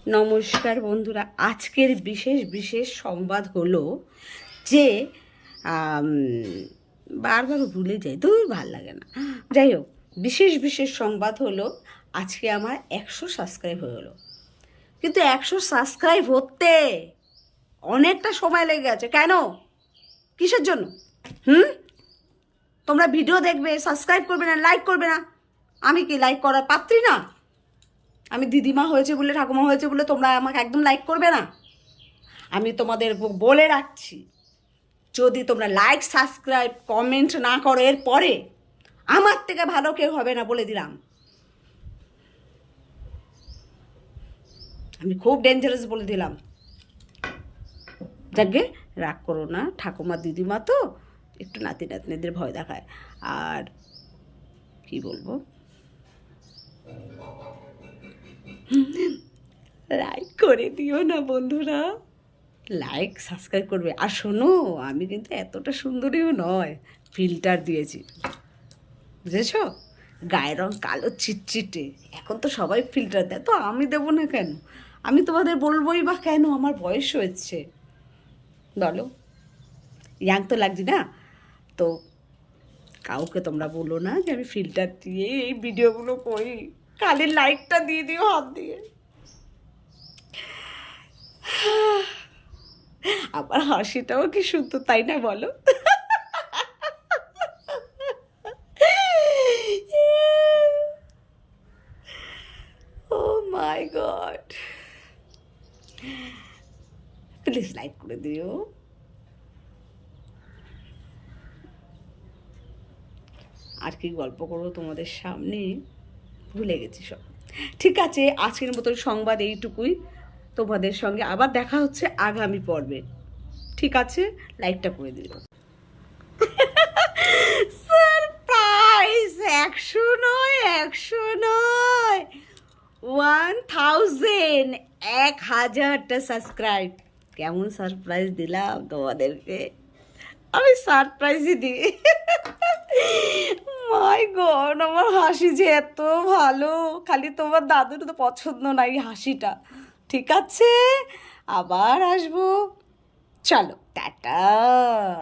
নমস্কার বন্ধুরা, আজকের বিশেষ সংবাদ হলো যে আম, বারবার ভুলে যাই, ভাল লাগে না। যাই হোক, বিশেষ সংবাদ হলো আজকে আমার 100 সাবস্ক্রাইব হয়ে গেলো। কিন্তু 100 সাবস্ক্রাইব হতে অনেকটা সময় লেগে গেছে। কেন? কিসের জন্য? তোমরা ভিডিও দেখবে, সাবস্ক্রাইব করবে না, লাইক করবে না। আমি কি লাইক করার পাত্রী না? আমি দিদিমা হয়েছে বলে, ঠাকুমা হয়েছে বলে তোমরা আমাকে একদম লাইক করবে না? আমি তোমাদের বলে রাখছি, যদি তোমরা লাইক, সাবস্ক্রাইব, কমেন্ট না করো এর পরে আমার থেকে ভালো কেউ হবে না, বলে দিলাম। আমি খুব ডেঞ্জারাস বলে দিলাম। যাকে রাগ করো না, ঠাকুমা দিদিমা তো একটু নাতি নাতনিদের ভয় দেখায়। আর কি বলবো, লাইক করে দিও না বন্ধুরা, লাইক সাবস্ক্রাইব করবে। আর শোনো, আমি কিন্তু এতটা সুন্দরীও নয়, ফিল্টার দিয়েছি, বুঝেছ? গায়ের রং কালো চিটচিটে, এখন তো সবাই ফিল্টার দেয়, তো আমি দেবো না কেন? আমি তোমাদের বলবোই বা কেন? আমার বয়স হয়েছে, বলো, ইয়াং তো লাগছি না? তো কাউকে তোমরা বলো না যে আমি ফিল্টার দিয়ে এই ভিডিওগুলো করি। খালি লাইকটা দিয়ে দিও হাত দিয়ে। আবার হাসিটাও কি সুন্দর, তাই না বলো? ও মাই গড, প্লিজ লাইক করে দিও। আর কি গল্প করবো তোমাদের সামনে, ভুলে গেছি সব। ঠিক আছে, আজকের মতন সংবাদ এইটুকুই। তোমাদের সঙ্গে আবার দেখা হচ্ছে আগামী পর্বে। ঠিক আছে, লাইকটা করে দিও। সারপ্রাইজ! 100 নয়, 100 নয়, 1000, 1000টা সাবস্ক্রাইব। কেমন সারপ্রাইজ দিলাম তোমাদেরকে? আমি সারপ্রাইজই দিই। মাই গড, আমার হাসি যে এত ভালো, খালি তোমার দাদুর তো পছন্দ নাই হাসিটা। ঠিক আছে, আবার আসবো, চলো টাটা।